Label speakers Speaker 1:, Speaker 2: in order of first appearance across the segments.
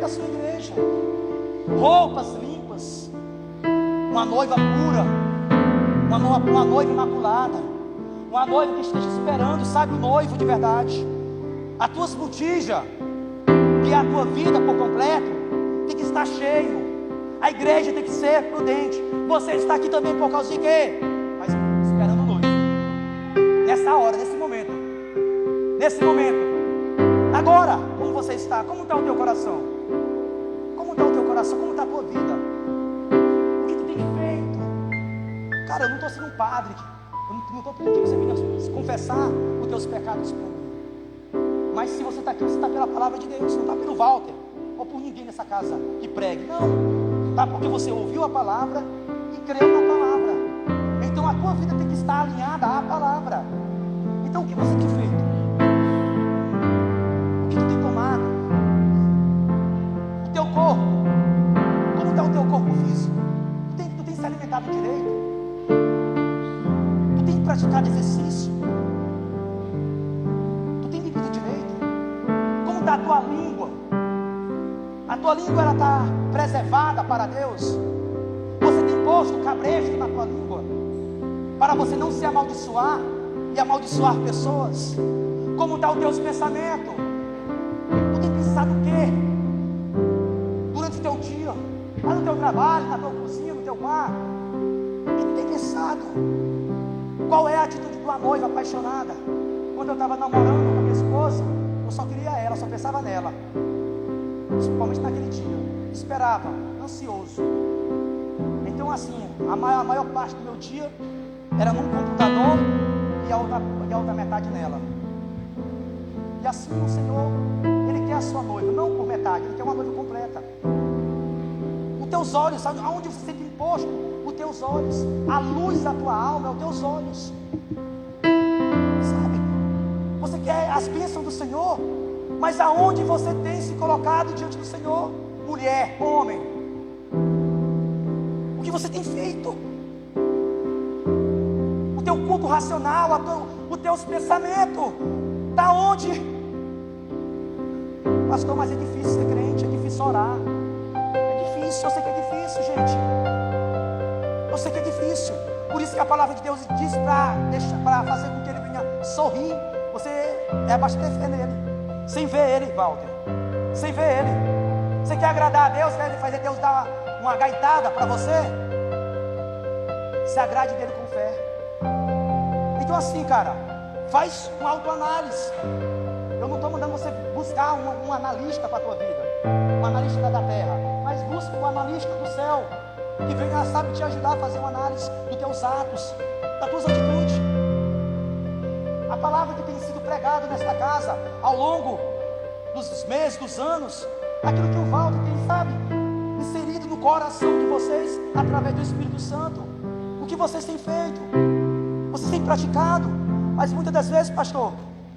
Speaker 1: da sua igreja. Roupas limpas, uma noiva pura, uma noiva imaculada, uma noiva que esteja esperando, sabe, o noivo de verdade. As tuas botijas, que é a tua vida por completo, tem que estar cheio. A igreja tem que ser prudente. Você está aqui também por causa de quê? Mas esperando o noivo. Nessa hora, nesse momento. Agora, como você está? Como está o teu coração? Como está o teu coração? Como está a tua vida? O que tu tem feito? Cara, eu não estou sendo um padre. Eu não estou pedindo que você venha confessar os teus pecados para mim. Mas se você está aqui, você está pela palavra de Deus. Não está pelo Walter ou por ninguém nessa casa que pregue. Não. Está porque você ouviu a palavra e creu na palavra. Então a tua vida tem que estar alinhada à palavra. Então o que você tem feito? O que tu tem tomado? O teu corpo? Como está o teu corpo físico? Tu tem se alimentado direito? Tu tem praticado exercício? Tu tem vivido direito? Como está a tua língua? A tua língua, ela está preservada para Deus? Você tem posto cabresto na tua língua para você não se amaldiçoar e amaldiçoar pessoas? Como está o teu pensamento? Tu tem pensado o quê? Durante o teu dia, lá no teu trabalho, na tua cozinha, no teu quarto, o que tu tem pensado? Qual é a atitude de uma noiva apaixonada? Quando eu estava namorando com a minha esposa, eu só queria ela, só pensava nela. Principalmente naquele dia, esperava, ansioso. Então assim, a maior parte do meu dia era num computador e a outra metade nela. E assim o Senhor, Ele quer a sua noiva, não por metade, Ele quer uma noiva completa. Os teus olhos, sabe, aonde você tem posto os teus olhos? A luz da tua alma é os teus olhos. Sabe? Você quer as bênçãos do Senhor? Mas aonde você tem se colocado diante do Senhor? Mulher, homem, o que você tem feito? O teu culto racional, os teus pensamentos, da onde? Pastor, mas é difícil ser crente, é difícil orar, é difícil, eu sei que é difícil, gente, eu sei que é difícil. Por isso que a palavra de Deus diz para fazer com que ele venha sorrir. Você basta fé nele. Sem ver ele, Walter, sem ver ele. Você quer agradar a Deus? Quer fazer Deus dar uma gaitada para você? Se agrade dele com fé. Então assim, cara, faz uma autoanálise. Eu não estou mandando você buscar um analista para a tua vida, um analista da terra, mas busca um analista do céu, que venha, sabe, te ajudar a fazer uma análise dos teus atos, das tuas atitudes. A palavra que tem sido pregada nesta casa ao longo dos meses, dos anos, aquilo que o Walter tem, sabe, inserido no coração de vocês através do Espírito Santo. O que vocês têm feito? Vocês têm praticado? Mas muitas das vezes, pastor,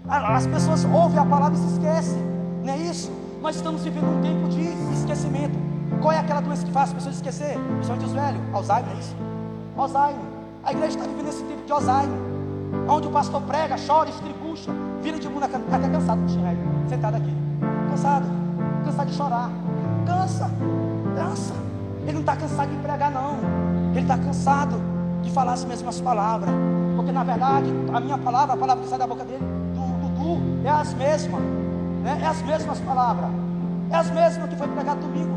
Speaker 1: as pessoas ouvem a palavra e se esquecem, não é isso? Nós estamos vivendo um tempo de esquecimento. Qual é aquela doença que faz as pessoas esquecer? Principalmente os velhos. Alzheimer, é isso? Alzheimer. A igreja está vivendo esse tempo de Alzheimer, onde o pastor prega, chora, estribucha, vira de bunda, até cansado, sentado aqui, cansado de chorar, cansa. Ele não está cansado de pregar, não. Ele está cansado de falar as mesmas palavras, porque na verdade a minha palavra, a palavra que sai da boca dele, é as mesmas, né? É as mesmas palavras, é as mesmas que foi pregado domingo,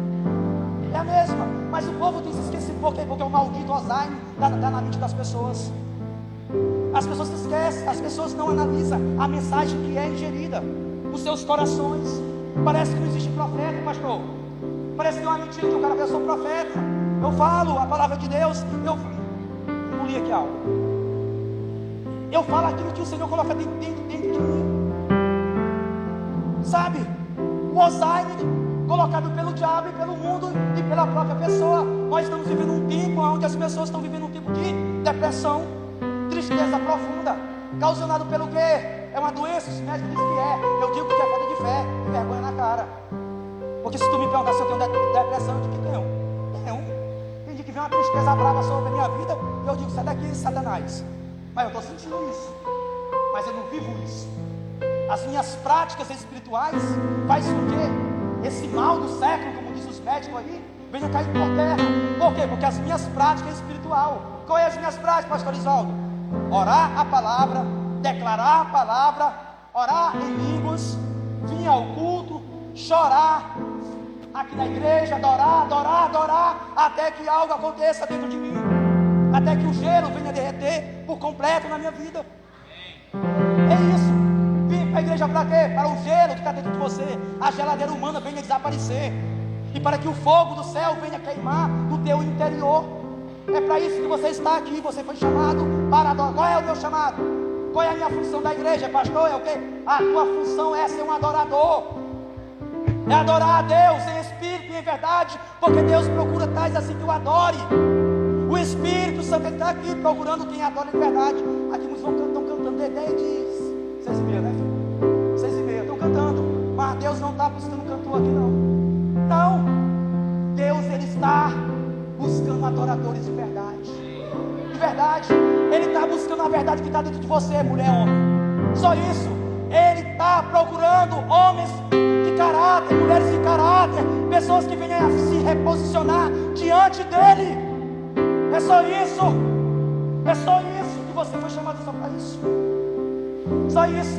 Speaker 1: é a mesma. Mas o povo tem se esquecido, porque o maldito Alzheimer está na mente das pessoas. As pessoas se esquecem, as pessoas não analisam a mensagem que é ingerida nos seus corações. Parece que não existe profeta, pastor. Parece que é uma mentira que o cara vê, eu sou profeta, eu falo a palavra de Deus, eu li aqui algo. Eu falo aquilo que o Senhor coloca dentro de mim. Sabe? O Alzheimer colocado pelo diabo e pelo mundo e pela própria pessoa. Nós estamos vivendo um tempo onde as pessoas estão vivendo um tipo de depressão, tristeza profunda, causado pelo quê? É uma doença, os médicos dizem que é. Eu digo que é falta de fé e vergonha na cara. Porque se tu me perguntar se eu tenho depressão, eu digo que tenho. Tem dia que vem uma tristeza brava sobre a minha vida e eu digo, sai daqui, Satanás. Mas eu estou sentindo isso, mas eu não vivo isso. As minhas práticas espirituais fazem com que esse mal do século, como diz os médicos aí, venha cair por terra. Por quê? Porque as minhas práticas espiritual. Qual é as minhas práticas, pastor Isoldo? Orar a palavra, declarar a palavra, orar em línguas, vir ao culto, chorar aqui na igreja, adorar, até que algo aconteça dentro de mim, até que o gelo venha derreter por completo na minha vida. É isso. Vim para a igreja para quê? Para o gelo que está dentro de você, a geladeira humana venha desaparecer, e para que o fogo do céu venha queimar no teu interior. É para isso que você está aqui. Você foi chamado para adorar. Qual é o meu chamado? Qual é a minha função da igreja? Pastor, é o quê? A tua função é ser um adorador, é adorar a Deus em espírito e em verdade, porque Deus procura tais assim que o adore. O Espírito Santo está aqui procurando quem adora em verdade. Aqui muitos estão cantando desde 6h30, né, filho? 6h30, estão cantando, mas Deus não está buscando cantor aqui, não. Não, Deus, Ele está buscando adoradores de verdade. De verdade, Ele está buscando a verdade que está dentro de você, mulher, homem. Só isso. Ele está procurando homens de caráter, mulheres de caráter, pessoas que venham a se reposicionar diante dEle. É só isso. É só isso que você foi chamado só para isso. Só isso.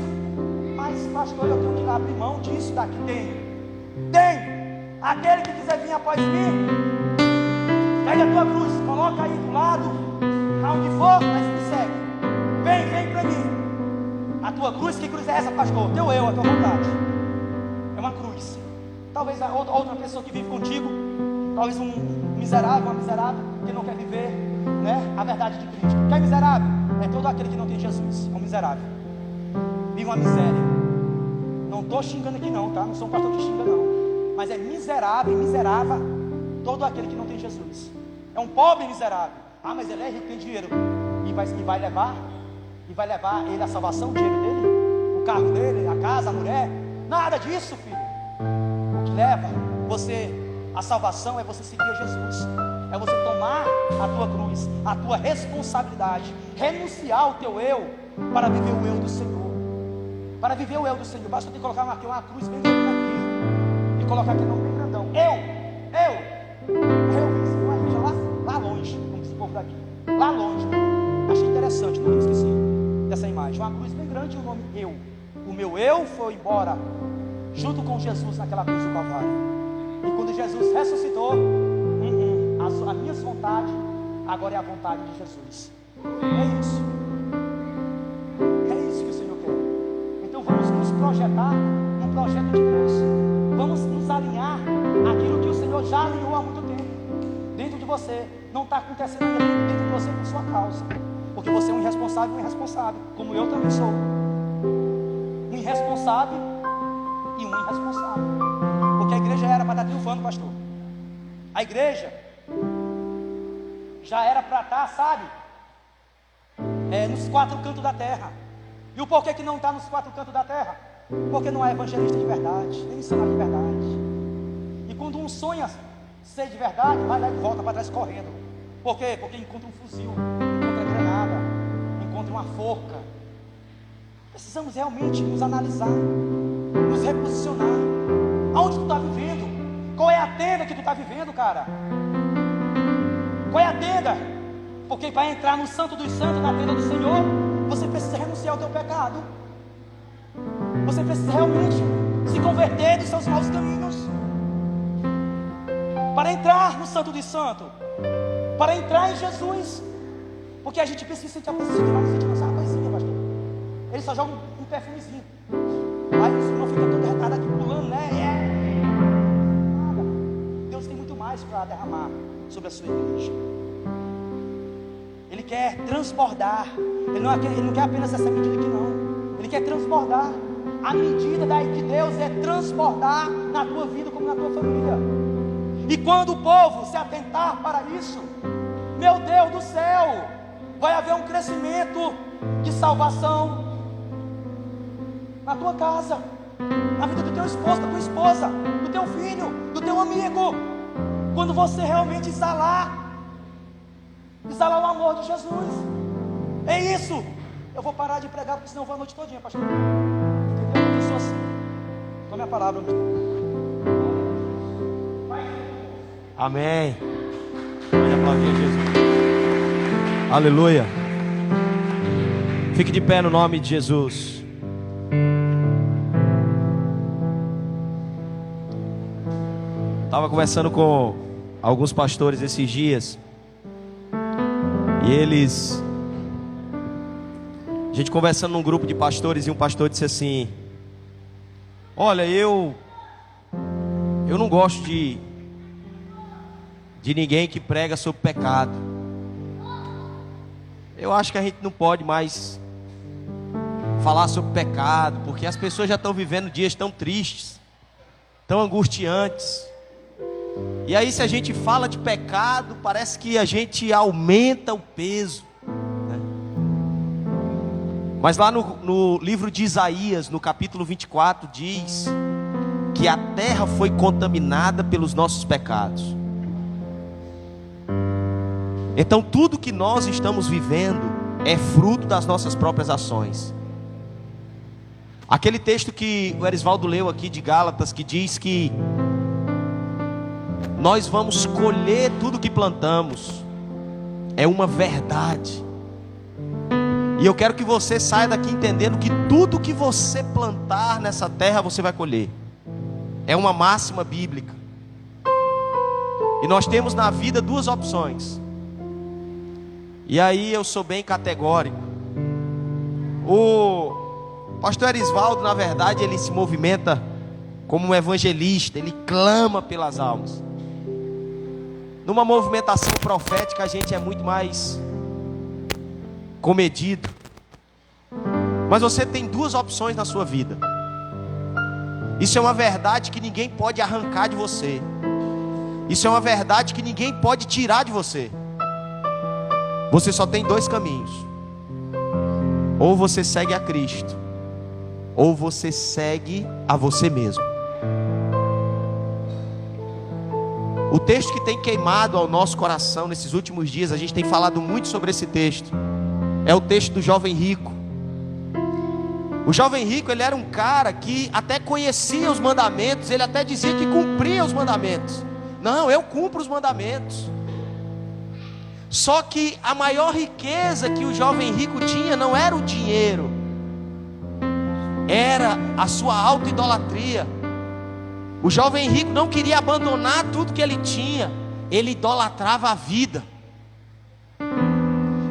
Speaker 1: Mas, pastor, eu tenho que abrir mão disso daqui. Tem. Aquele que quiser vir após mim, pega a tua cruz, coloca aí do lado, aonde for, mas me segue. Vem para mim. A tua cruz, que cruz é essa, pastor? Teu eu, a tua vontade. É uma cruz. Talvez a outra pessoa que vive contigo, talvez um miserável, uma miserável, que não quer viver, né, a verdade de Cristo. Quem é miserável? É todo aquele que não tem Jesus. É um miserável. Vive uma miséria. Não estou xingando aqui não, tá? Não sou um pastor que xinga não. Mas é miserável e miserável todo aquele que não tem Jesus. É um pobre miserável. Ah, mas ele é rico, tem dinheiro. E vai levar ele a salvação, o dinheiro dele, o carro dele, a casa, a mulher. Nada disso, filho. O que leva você à salvação é você seguir a Jesus. É você tomar a tua cruz, a tua responsabilidade, renunciar ao teu eu para viver o eu do Senhor. Para viver o eu do Senhor, basta ter que colocar aqui uma cruz bem grande aqui. Colocar aqui nome bem grandão. Isso, uma igreja lá longe, como esse povo daqui. Lá longe. Achei interessante, não me esqueci dessa imagem. Uma cruz bem grande e o nome eu. O meu eu foi embora junto com Jesus naquela cruz do Calvário. E quando Jesus ressuscitou, as minhas vontades agora é a vontade de Jesus. É isso. É isso que o Senhor quer. Então vamos nos projetar no projeto de Deus. Vamos nos alinhar àquilo que o Senhor já alinhou há muito tempo dentro de você. Não está acontecendo dentro de você por sua causa, porque você é um irresponsável, como eu também sou. Um irresponsável e um irresponsável. Porque a igreja era para estar triunfando, pastor. A igreja já era para estar, sabe, nos quatro cantos da terra. E o porquê que não está nos quatro cantos da terra? Porque não é evangelista de verdade, nem missionário de verdade. E quando um sonha ser de verdade, vai lá e volta para trás correndo. Por quê? Porque encontra um fuzil, encontra granada, encontra uma forca. Precisamos realmente nos analisar, nos reposicionar. Aonde tu está vivendo? Qual é a tenda que tu está vivendo, cara? Qual é a tenda? Porque para entrar no Santo dos Santos, na tenda do Senhor, você precisa renunciar ao teu pecado. Você precisa realmente se converter dos seus maus caminhos. Para entrar no Santo dos Santos, para entrar em Jesus. Porque a gente precisa sentir a presença de Deus, sentir uma coisinha, pastor. Ele só joga um perfumezinho. Aí o Senhor fica todo retardado aqui pulando, né? Nada. Deus tem muito mais para derramar sobre a sua igreja. Ele quer transbordar. Ele não quer apenas essa medida aqui, não. Ele quer transbordar. A medida de Deus é transbordar na tua vida como na tua família. E quando o povo se atentar para isso, meu Deus do céu, vai haver um crescimento de salvação na tua casa, na vida do teu esposo, da tua esposa, do teu filho, do teu amigo. Quando você realmente exalar o amor de Jesus. É isso. Eu vou parar de pregar, porque senão eu vou a noite todinha, pastor. Entendeu? Eu sou assim. Tome a palavra, meu.
Speaker 2: Amém. Pode aplaudir Jesus. Aleluia. Fique de pé no nome de Jesus. Estava conversando com alguns pastores esses dias. E eles... A gente conversando num grupo de pastores, e um pastor disse assim: olha, eu não gosto de ninguém que prega sobre pecado. Eu acho que a gente não pode mais falar sobre pecado, porque as pessoas já estão vivendo dias tão tristes, tão angustiantes. E aí, se a gente fala de pecado, parece que a gente aumenta o peso, né? Mas lá no livro de Isaías, no capítulo 24, diz que a terra foi contaminada pelos nossos pecados. Então tudo que nós estamos vivendo é fruto das nossas próprias ações. Aquele texto que o Erisvaldo leu aqui de Gálatas, que diz que nós vamos colher tudo que plantamos, é uma verdade. E eu quero que você saia daqui entendendo que tudo que você plantar nessa terra você vai colher. É uma máxima bíblica. E nós temos na vida duas opções. E aí eu sou bem categórico. O pastor Erisvaldo, na verdade, ele se movimenta como um evangelista. Ele clama pelas almas. Numa movimentação profética, a gente é muito mais comedido. Mas você tem duas opções na sua vida. Isso é uma verdade que ninguém pode arrancar de você. Isso é uma verdade que ninguém pode tirar de você. Você só tem dois caminhos: ou você segue a Cristo, ou você segue a você mesmo. O texto que tem queimado ao nosso coração nesses últimos dias, a gente tem falado muito sobre esse texto, é o texto do jovem rico. O jovem rico, ele era um cara que até conhecia os mandamentos, ele até dizia que cumpria os mandamentos. Não, eu cumpro os mandamentos. Só que a maior riqueza que o jovem rico tinha não era o dinheiro, era a sua auto-idolatria. O jovem rico não queria abandonar tudo que ele tinha, ele idolatrava a vida.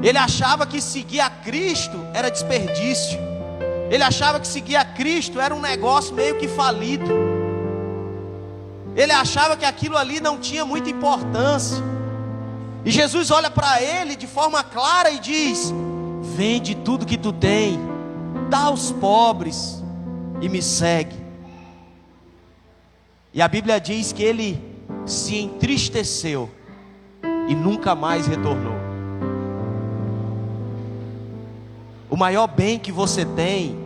Speaker 2: Ele achava que seguir a Cristo era desperdício. Ele achava que seguir a Cristo era um negócio meio que falido. Ele achava que aquilo ali não tinha muita importância. E Jesus olha para ele de forma clara e diz: vende tudo que tu tem, dá aos pobres e me segue. E a Bíblia diz que ele se entristeceu e nunca mais retornou. O maior bem que você tem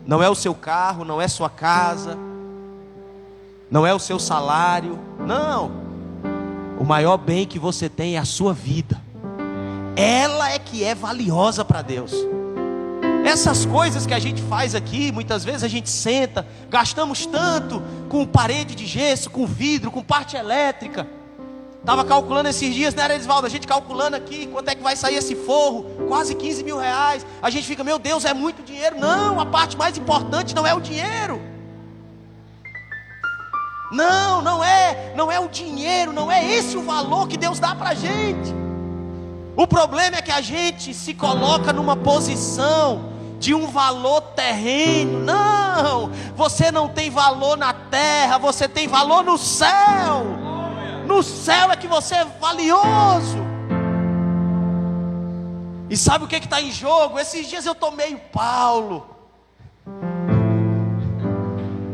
Speaker 2: não é o seu carro, não é sua casa, não é o seu salário, não. O maior bem que você tem é a sua vida. Ela é que é valiosa para Deus. Essas coisas que a gente faz aqui, muitas vezes a gente senta, gastamos tanto com parede de gesso, com vidro, com parte elétrica. Estava calculando esses dias, né, Erisvaldo? A gente calculando aqui, quanto é que vai sair esse forro? Quase 15 mil reais. A gente fica, meu Deus, é muito dinheiro. Não, a parte mais importante não é o dinheiro. Não é o dinheiro, não é esse o valor que Deus dá para a gente. O problema é que a gente se coloca numa posição de um valor terreno. Não, você não tem valor na terra, você tem valor no céu. No céu é que você é valioso. E sabe o que está em jogo? Esses dias eu tomei o Paulo.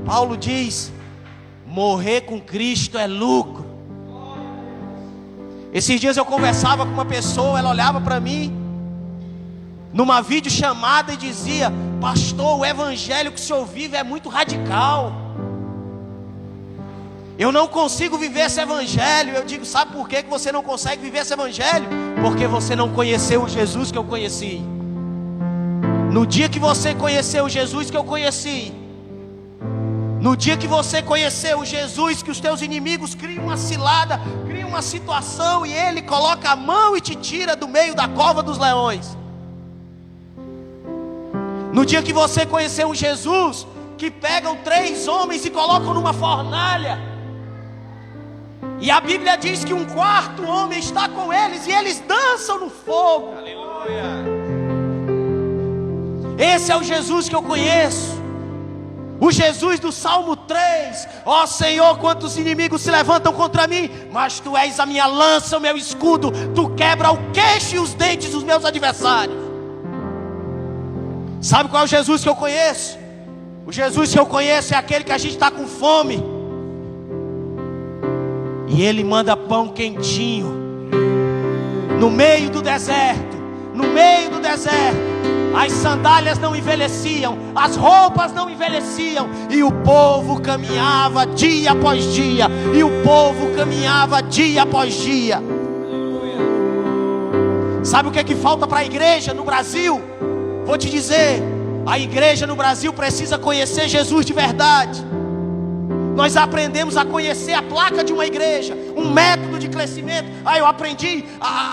Speaker 2: Paulo diz: morrer com Cristo é lucro. Esses dias eu conversava com uma pessoa, ela olhava para mim numa videochamada e dizia: pastor, o evangelho que o senhor vive é muito radical. Eu não consigo viver esse evangelho. Eu digo: sabe por que você não consegue viver esse evangelho? Porque você não conheceu o Jesus que eu conheci. No dia que você conheceu o Jesus que eu conheci, No dia que você conhecer o Jesus, que os teus inimigos criam uma cilada, criam uma situação, e Ele coloca a mão e te tira do meio da cova dos leões. No dia que você conhecer um Jesus, que pegam 3 homens e colocam numa fornalha, e a Bíblia diz que um 4º homem está com eles, e eles dançam no fogo. Aleluia. Esse é o Jesus que eu conheço. O Jesus do Salmo 3. Ó Senhor, quantos inimigos se levantam contra mim, mas Tu és a minha lança, o meu escudo. Tu quebra o queixo e os dentes dos meus adversários. Sabe qual é o Jesus que eu conheço? O Jesus que eu conheço é aquele que a gente está com fome, e Ele manda pão quentinho no meio do deserto. No meio do deserto, as sandálias não envelheciam, as roupas não envelheciam, e o povo caminhava dia após dia, e o povo caminhava dia após dia. Sabe o que é que falta para a igreja no Brasil? Vou te dizer, a igreja no Brasil precisa conhecer Jesus de verdade. Nós aprendemos a conhecer a placa de uma igreja, um método de crescimento. Eu aprendi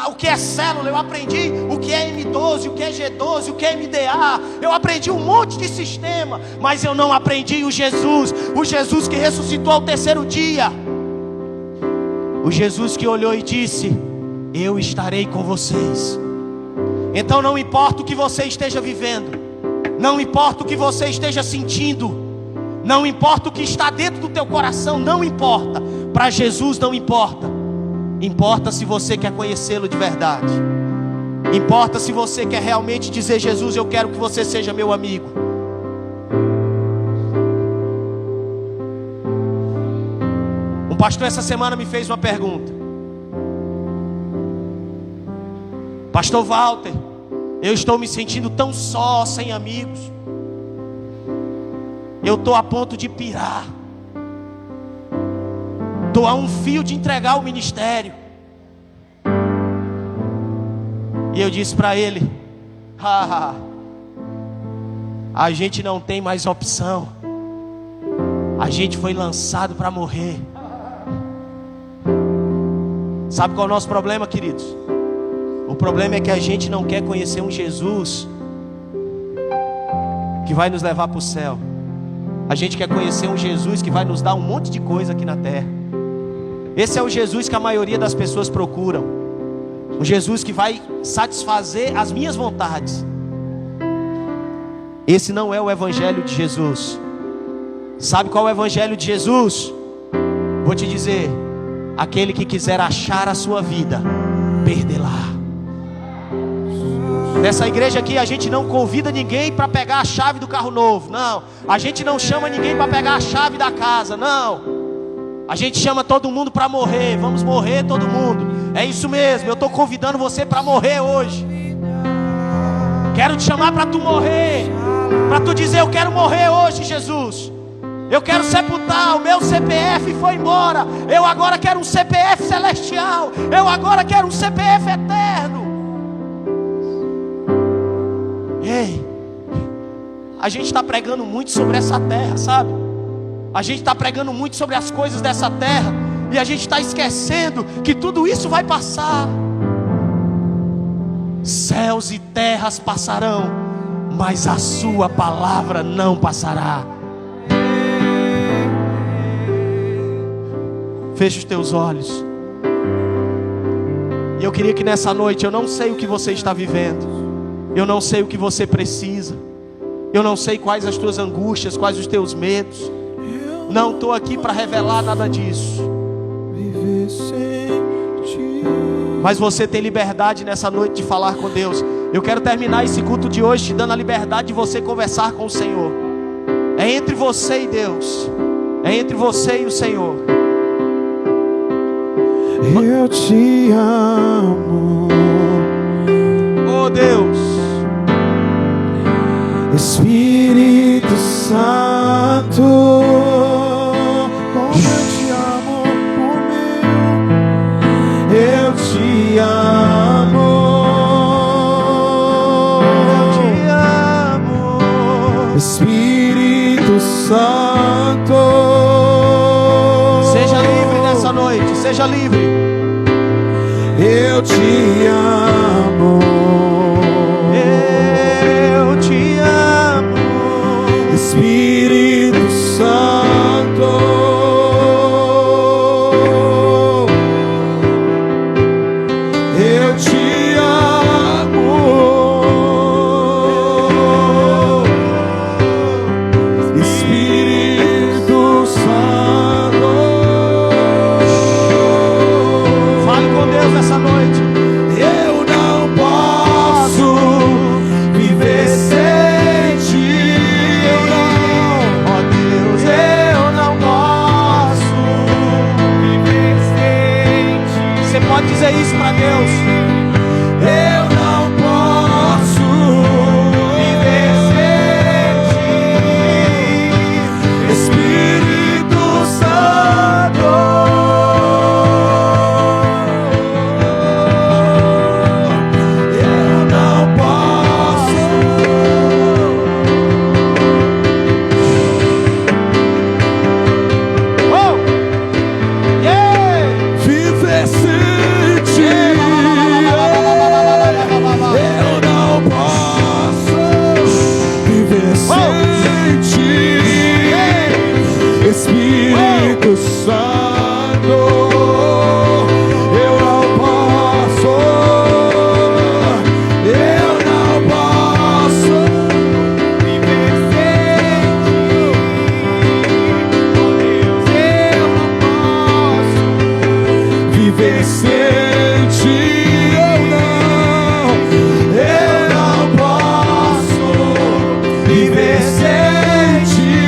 Speaker 2: o que é célula, eu aprendi o que é M12, o que é G12, o que é MDA. Eu aprendi um monte de sistema, mas eu não aprendi o Jesus que ressuscitou ao 3º dia. O Jesus que olhou e disse: eu estarei com vocês. Então não importa o que você esteja vivendo, não importa o que você esteja sentindo, não importa o que está dentro do teu coração, não importa. Para Jesus não importa. Importa se você quer conhecê-lo de verdade. Importa se você quer realmente dizer: Jesus, eu quero que você seja meu amigo. Um pastor essa semana me fez uma pergunta: Pastor Walter, eu estou me sentindo tão só, sem amigos. Eu estou a ponto de pirar. Estou a um fio de entregar o ministério. E eu disse para ele: a gente não tem mais opção. A gente foi lançado para morrer. Sabe qual é o nosso problema, queridos? O problema é que a gente não quer conhecer um Jesus que vai nos levar para o céu. A gente quer conhecer um Jesus que vai nos dar um monte de coisa aqui na terra. Esse é o Jesus que a maioria das pessoas procuram. Um Jesus que vai satisfazer as minhas vontades. Esse não é o evangelho de Jesus. Sabe qual é o evangelho de Jesus? Vou te dizer: aquele que quiser achar a sua vida, perdê-la. Nessa igreja aqui a gente não convida ninguém para pegar a chave do carro novo, não. A gente não chama ninguém para pegar a chave da casa, não. A gente chama todo mundo para morrer. Vamos morrer todo mundo. É isso mesmo, eu estou convidando você para morrer hoje. Quero te chamar para tu morrer, para tu dizer: eu quero morrer hoje, Jesus. Eu quero sepultar, o meu CPF foi embora. Eu agora quero um CPF celestial. Eu agora quero um CPF eterno. Ei, a gente está pregando muito sobre essa terra, sabe? A gente está pregando muito sobre as coisas dessa terra, e a gente está esquecendo que tudo isso vai passar. Céus e terras passarão, mas a sua palavra não passará. Feche os teus olhos. E eu queria que nessa noite, eu não sei o que você está vivendo, eu não sei o que você precisa, eu não sei quais as tuas angústias, quais os teus medos. Não estou aqui para revelar nada disso. Mas você tem liberdade nessa noite de falar com Deus. Eu quero terminar esse culto de hoje te dando a liberdade de você conversar com o Senhor. É entre você e Deus. É entre você e o Senhor.
Speaker 3: Eu te amo,
Speaker 2: oh Deus.
Speaker 3: Espírito Santo, como eu te amo, eu te amo,
Speaker 2: eu te amo.
Speaker 3: Espírito Santo.
Speaker 2: Seja livre nessa noite, seja livre.
Speaker 3: Eu te amo.
Speaker 2: Eu te amo.
Speaker 3: Espírito Santo. Eu te amo. Espírito Santo.
Speaker 2: Fale com Deus nessa noite.
Speaker 3: Eu não posso viver sem ti. Eu não,
Speaker 2: Ó Deus,
Speaker 3: eu não posso viver sem ti.
Speaker 2: você pode dizer isso para Deus.
Speaker 3: Eu não posso viver sem ti. Espírito Santo. Eu não posso
Speaker 2: Oh! Yeah!
Speaker 3: viver sem ti. Eu não posso viver sem ti. Espírito Santo, eu não posso. Eu não posso viver sem ti. Oh Deus, eu não posso viver sem ti. Eu não posso viver sem ti.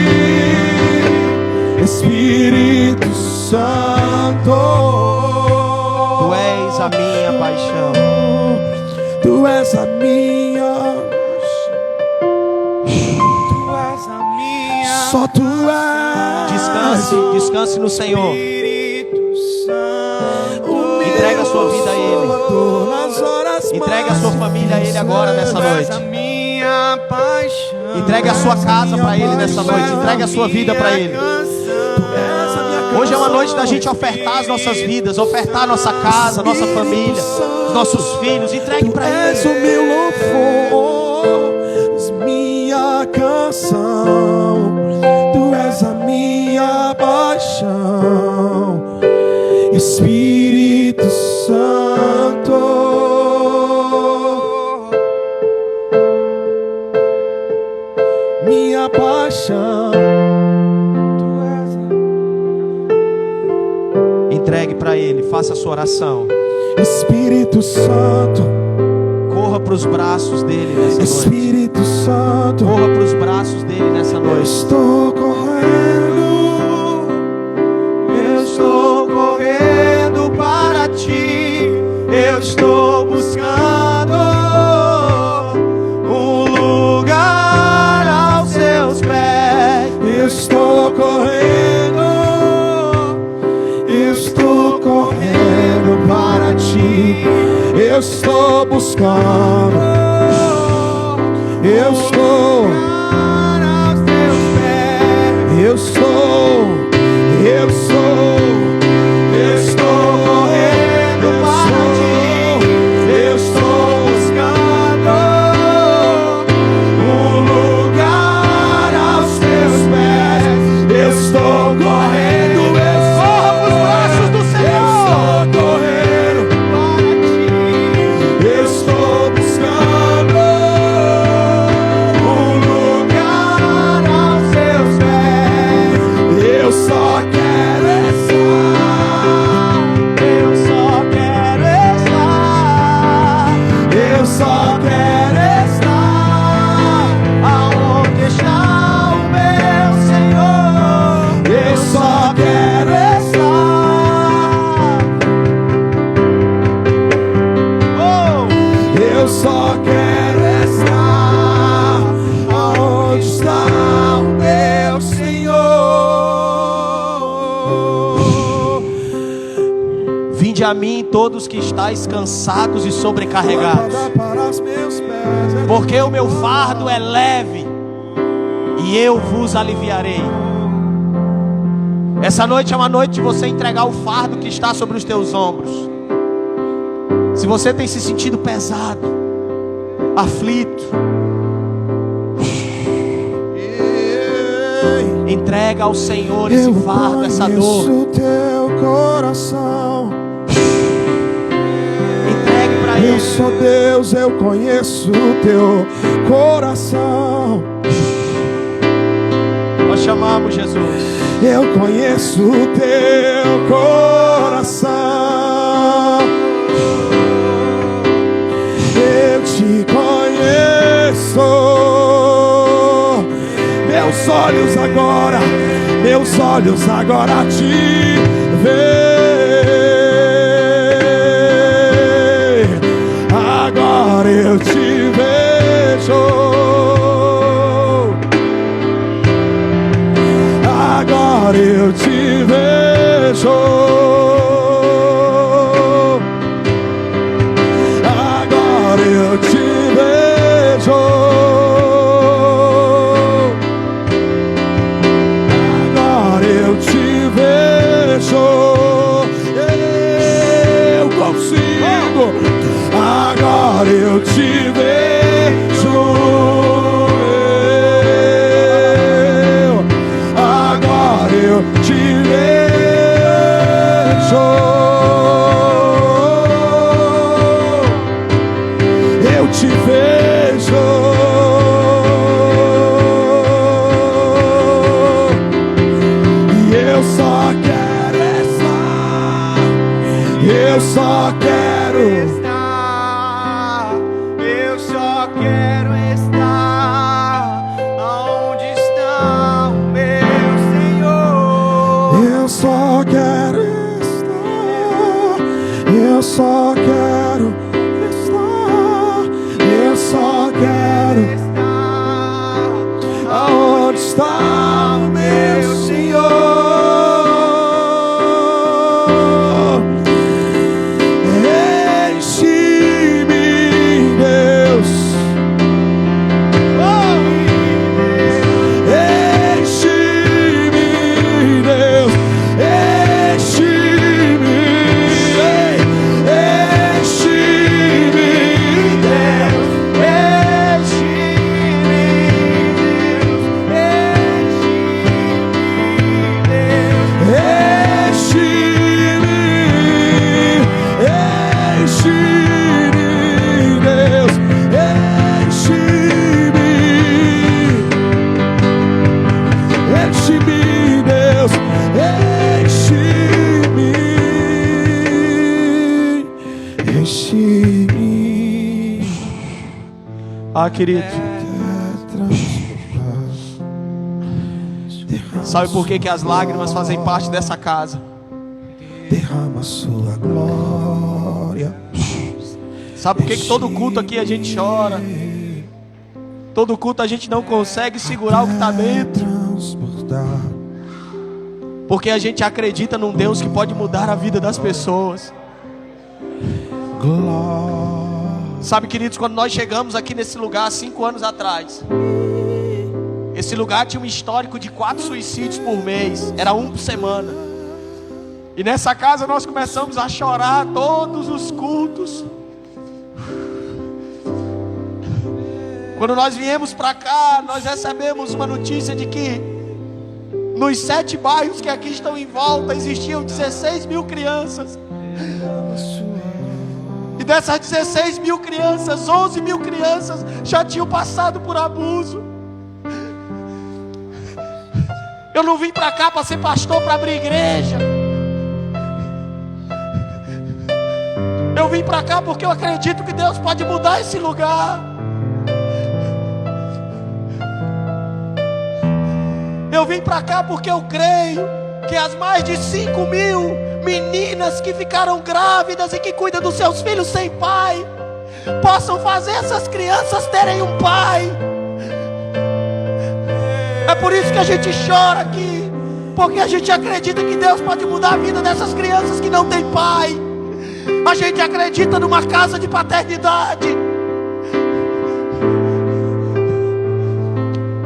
Speaker 3: Espírito Santo,
Speaker 2: Tu és a minha paixão.
Speaker 3: tu és a minha,
Speaker 1: Tu és a minha.
Speaker 3: só tu és.
Speaker 2: Descanse, descanse no Senhor.
Speaker 1: Espírito Santo.
Speaker 2: Entrega a sua vida a Ele.
Speaker 3: Nas horas
Speaker 2: Entregue a sua família a Ele agora nessa
Speaker 1: Tu és a
Speaker 2: noite.
Speaker 1: minha paixão.
Speaker 2: Entregue a sua casa para Ele nessa noite. Entregue a sua vida para Ele. Hoje é uma noite da gente ofertar as nossas vidas, ofertar a nossa casa, a nossa família, os nossos filhos. Entregue para
Speaker 3: Tu és o
Speaker 2: Ele.
Speaker 3: meu louvor, és minha canção. Tu és a minha paixão, Espírito Santo. Minha paixão. Tu és
Speaker 2: Entregue para Ele. Faça a sua oração.
Speaker 3: Espírito Santo.
Speaker 2: Corra para os braços dele nessa noite.
Speaker 3: Espírito Santo.
Speaker 2: Corra para os braços dele nessa
Speaker 3: Eu
Speaker 2: noite.
Speaker 3: estou correndo.
Speaker 2: Eu estou correndo para ti. Eu estou buscando um lugar aos seus pés.
Speaker 3: Eu estou correndo. Eu estou correndo para ti. Eu estou buscando. Eu estou.
Speaker 2: Aos teus pés.
Speaker 3: Eu estou. Eu estou. Eu estou correndo para ti. Eu estou buscando um lugar aos teus pés. Eu estou correndo.
Speaker 2: Corra para os braços do Senhor.
Speaker 3: Eu estou correndo para ti. Eu estou buscando um lugar aos teus pés. Eu só quero estar.
Speaker 2: Eu só quero estar.
Speaker 3: Eu só quero estar
Speaker 2: Aonde está o meu Senhor?
Speaker 3: Eu só quero estar
Speaker 2: Oh!
Speaker 3: Eu só quero estar aonde está o meu Senhor.
Speaker 2: Vinde a mim todos que estáis cansados e sobrecarregados,
Speaker 3: Para os meus pés,
Speaker 2: porque o meu fardo é leve e eu vos aliviarei. Essa noite é uma noite de você entregar o fardo que está sobre os teus ombros. Se você tem se sentido pesado, aflito, entrega ao Senhor esse fardo, essa dor.
Speaker 3: Eu conheço o teu coração.
Speaker 2: Entregue para Ele.
Speaker 3: Eu sou Deus, eu conheço o teu coração.
Speaker 2: Nós chamamos Jesus.
Speaker 3: Eu conheço o teu coração. Eu te conheço. Meus olhos agora te veem. Agora eu te vejo. Agora eu te vejo. Agora eu te vejo. Agora eu te vejo. Eu consigo. Agora eu te vejo. Eu te vejo. Eu te vejo. E eu só quero estar. Eu só quero estar. Eu só quero estar aonde está o meu Senhor. Eu só quero estar. Eu só quero estar. Eu só quero estar aonde está o meu Senhor.
Speaker 2: Ah, querido, sabe por que as lágrimas fazem parte dessa casa?
Speaker 3: Derrama sua glória.
Speaker 2: Sabe por que todo culto aqui a gente chora? Todo culto a gente não consegue segurar o que está dentro. Porque a gente acredita num Deus que pode mudar a vida das pessoas. Sabe, queridos, quando nós chegamos aqui nesse lugar 5 anos atrás, esse lugar tinha um histórico de 4 suicídios por mês. Era um por semana. E nessa casa nós começamos a chorar todos os cultos. Quando nós viemos para cá, nós recebemos uma notícia de que nos 7 bairros que aqui estão em volta existiam 16 mil crianças. E dessas 16 mil crianças, 11 mil crianças já tinham passado por abuso. Eu não vim para cá para ser pastor, para abrir igreja. Eu vim para cá porque eu acredito que Deus pode mudar esse lugar. Eu vim para cá porque eu creio que as mais de 5 mil meninas que ficaram grávidas e que cuidam dos seus filhos sem pai, possam fazer essas crianças terem um pai. É por isso que a gente chora aqui, porque a gente acredita que Deus pode mudar a vida dessas crianças que não têm pai. A gente acredita numa casa de paternidade.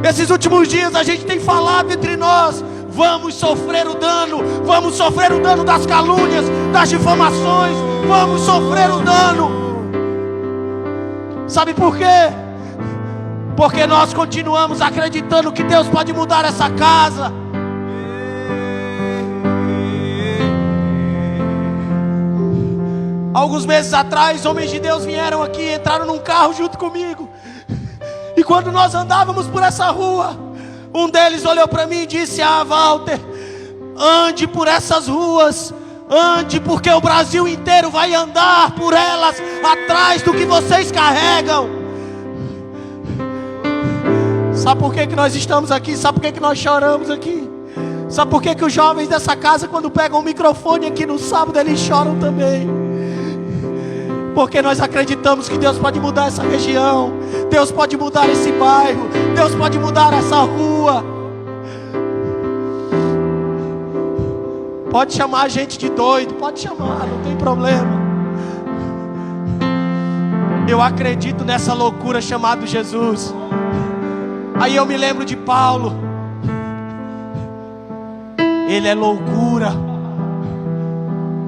Speaker 2: Esses últimos dias a gente tem falado entre nós: vamos sofrer o dano das calúnias, das difamações, vamos sofrer o dano. Sabe por quê? Porque nós continuamos acreditando que Deus pode mudar essa casa. Alguns meses atrás, homens de Deus vieram aqui, entraram num carro junto comigo. E quando nós andávamos por essa rua, um deles olhou para mim e disse: ah, Walter, ande por essas ruas, ande, porque o Brasil inteiro vai andar por elas, atrás do que vocês carregam. Sabe por que nós estamos aqui? Sabe por que nós choramos aqui? Sabe por que os jovens dessa casa, quando pegam o microfone aqui no sábado, eles choram também? Porque nós acreditamos que Deus pode mudar essa região, Deus pode mudar esse bairro, Deus pode mudar essa rua. Pode chamar a gente de doido, pode chamar, não tem problema. Eu acredito nessa loucura chamada Jesus. Aí eu me lembro de Paulo. Ele é loucura.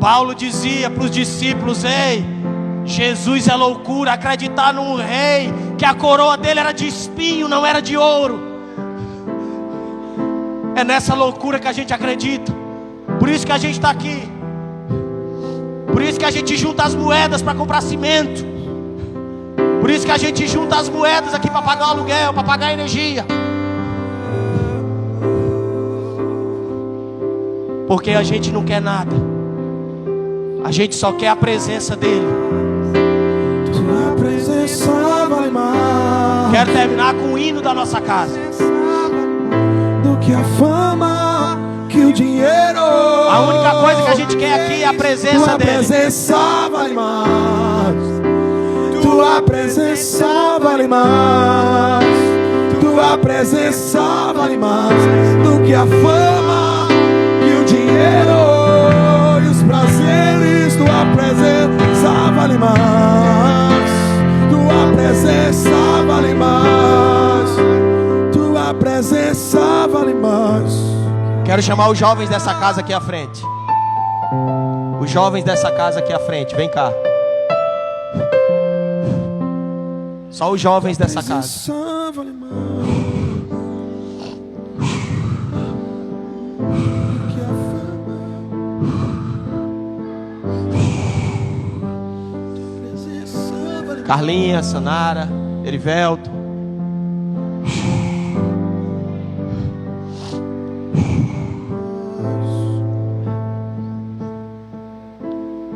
Speaker 2: Paulo dizia para os discípulos: ei, Jesus é loucura. Acreditar num rei que a coroa dele era de espinho, não era de ouro. É nessa loucura que a gente acredita. Por isso que a gente está aqui. Por isso que a gente junta as moedas para comprar cimento. Por isso que a gente junta as moedas aqui para pagar o aluguel, para pagar a energia. Porque a gente não quer nada. A gente só quer a presença dele.
Speaker 3: Tua presença vale mais.
Speaker 2: Quero terminar com o hino da nossa casa.
Speaker 3: Do que a fama, que o dinheiro.
Speaker 2: A única coisa que a gente quer aqui é a presença
Speaker 3: tua
Speaker 2: dele.
Speaker 3: Presença vale mais. Tua presença vale mais. Tua presença vale mais do que a fama e o dinheiro e os prazeres. Tua presença vale mais. Tua presença vale mais. Tua presença vale mais.
Speaker 2: Quero chamar os jovens dessa casa aqui à frente. Os jovens dessa casa aqui à frente, vem cá. Só os jovens dessa casa. Carlinha, Sanara, Erivelto.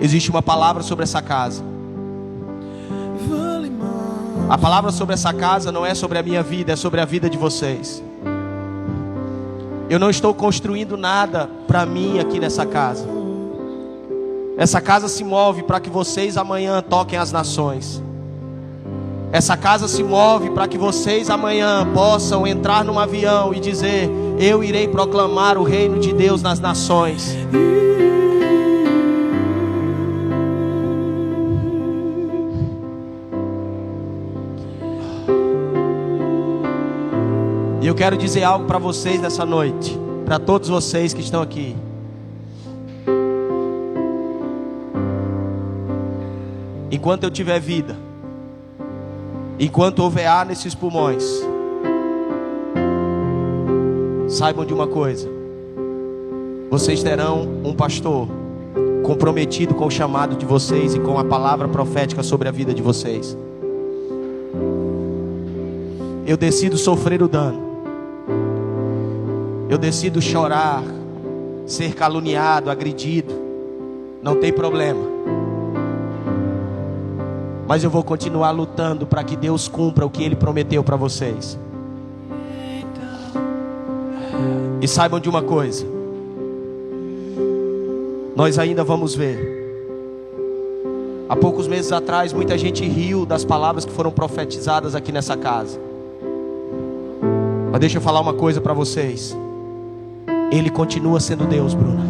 Speaker 2: Existe uma palavra sobre essa casa. A palavra sobre essa casa não é sobre a minha vida, é sobre a vida de vocês. Eu não estou construindo nada para mim aqui nessa casa. Essa casa se move para que vocês amanhã toquem as nações. Essa casa se move para que vocês amanhã possam entrar num avião e dizer: eu irei proclamar o reino de Deus nas nações. E eu quero dizer algo para vocês nessa noite, para todos vocês que estão aqui. Enquanto eu tiver vida, enquanto houver ar nesses pulmões, saibam de uma coisa: vocês terão um pastor comprometido com o chamado de vocês e com a palavra profética sobre a vida de vocês. Eu decido sofrer o dano. Eu decido chorar, ser caluniado, agredido. Não tem problema. Mas eu vou continuar lutando para que Deus cumpra o que Ele prometeu para vocês. E saibam de uma coisa: nós ainda vamos ver. Há poucos meses atrás, muita gente riu das palavras que foram profetizadas aqui nessa casa. Mas deixa eu falar uma coisa para vocês. Ele continua sendo Deus, Bruna.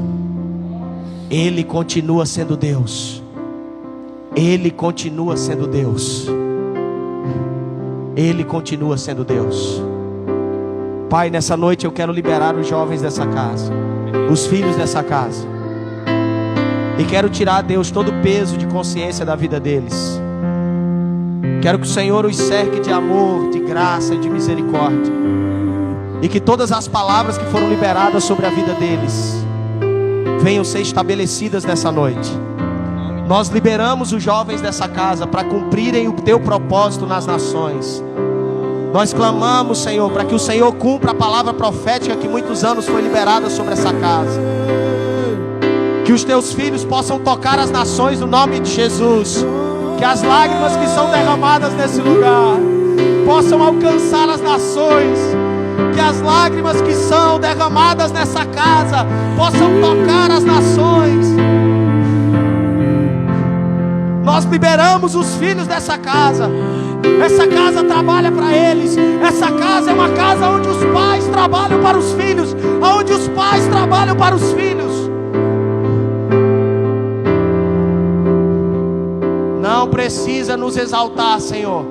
Speaker 2: Ele continua sendo Deus. Ele continua sendo Deus. Ele continua sendo Deus. Pai, nessa noite eu quero liberar os jovens dessa casa, os filhos dessa casa. E quero tirar, Deus, todo o peso de consciência da vida deles. Quero que o Senhor os cerque de amor, de graça e de misericórdia. E que todas as palavras que foram liberadas sobre a vida deles venham ser estabelecidas nessa noite. Nós liberamos os jovens dessa casa para cumprirem o teu propósito nas nações. Nós clamamos, Senhor, para que o Senhor cumpra a palavra profética que muitos anos foi liberada sobre essa casa. Que os teus filhos possam tocar as nações no nome de Jesus. Que as lágrimas que são derramadas nesse lugar possam alcançar as nações. Que as lágrimas que são derramadas nessa casa possam tocar as nações. Nós liberamos os filhos dessa casa. Essa casa trabalha para eles. Essa casa é uma casa onde os pais trabalham para os filhos, onde os pais trabalham para os filhos. Não precisa nos exaltar, Senhor.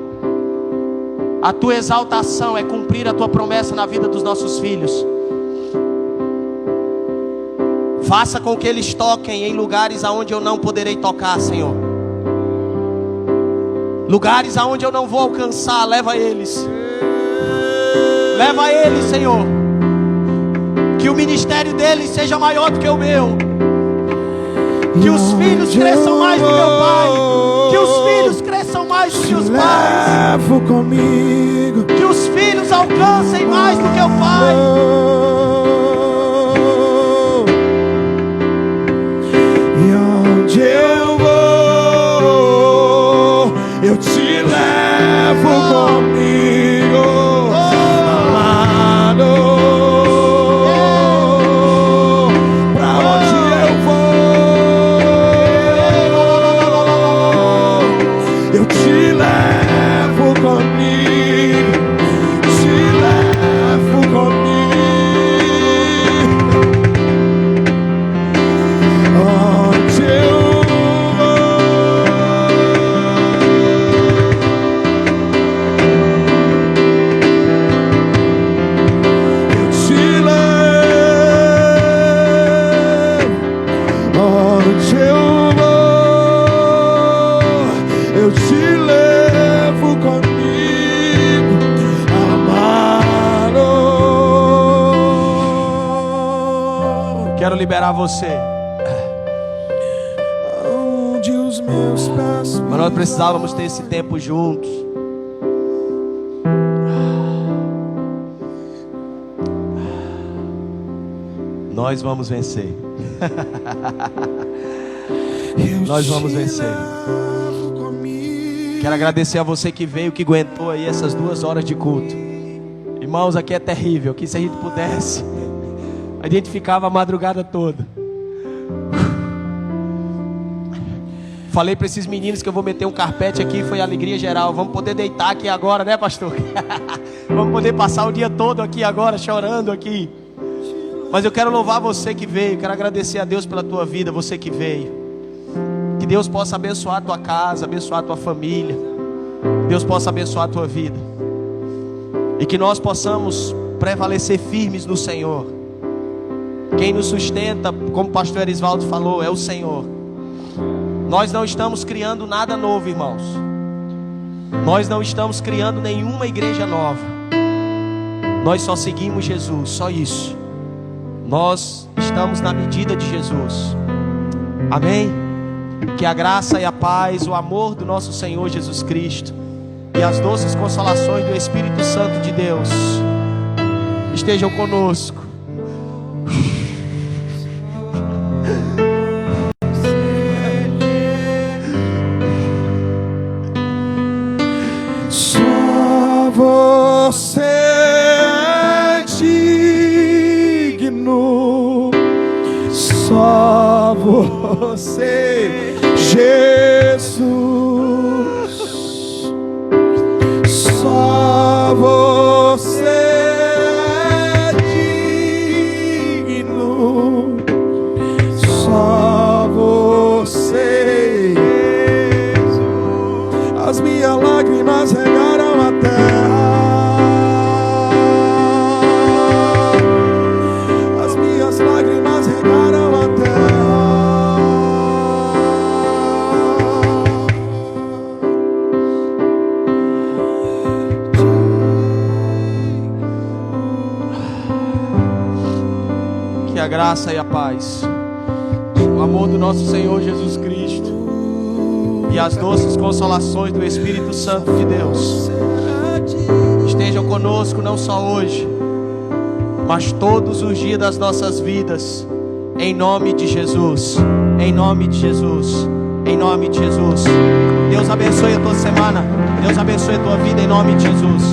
Speaker 2: A tua exaltação é cumprir a tua promessa na vida dos nossos filhos. Faça com que eles toquem em lugares aonde eu não poderei tocar, Senhor. Lugares aonde eu não vou alcançar, leva eles. Leva eles, Senhor. Que o ministério deles seja maior do que o meu. Que os filhos cresçam mais do que o pai. Que os filhos cresçam mais do que os pais.
Speaker 3: Levo comigo.
Speaker 2: Que os filhos alcancem mais do que o pai.
Speaker 3: E onde eu vou, eu te levo comigo, amado. Pra onde eu vou, eu te levo comigo, te levo comigo. Onde eu eu te levo comigo, amado.
Speaker 2: Quero liberar você.
Speaker 3: Onde os meus pés.
Speaker 2: Mas nós precisávamos ter esse tempo juntos. Nós vamos vencer. Nós vamos vencer. Quero agradecer a você que veio, que aguentou aí essas 2 horas de culto. Irmãos, aqui é terrível. Aqui, se a gente pudesse, a gente ficava a madrugada toda. Falei para esses meninos que eu vou meter um carpete aqui. Foi alegria geral. Vamos poder deitar aqui agora, né, pastor? Vamos poder passar o dia todo aqui agora, chorando aqui. Mas eu quero louvar você que veio. Quero agradecer a Deus pela tua vida, você que veio. Que Deus possa abençoar a tua casa, abençoar a tua família. Que Deus possa abençoar a tua vida. E que nós possamos prevalecer firmes no Senhor. Quem nos sustenta, como o pastor Erisvaldo falou, é o Senhor. Nós não estamos criando nada novo, irmãos. Nós não estamos criando nenhuma igreja nova. Nós só seguimos Jesus, só isso. Nós estamos na medida de Jesus. Amém? Que a graça e a paz, o amor do nosso Senhor Jesus Cristo e as doces consolações do Espírito Santo de Deus estejam conosco.
Speaker 3: Só você é digno. Só você, Jesus. Só você é digno. Só você, Jesus. As minhas lágrimas regaram a terra.
Speaker 2: a graça e a paz, o amor do nosso Senhor Jesus Cristo e as doces consolações do Espírito Santo de Deus estejam conosco não só hoje, mas todos os dias das nossas vidas, em nome de Jesus, em nome de Jesus, em nome de Jesus. Deus abençoe a tua semana, Deus abençoe a tua vida, em nome de Jesus.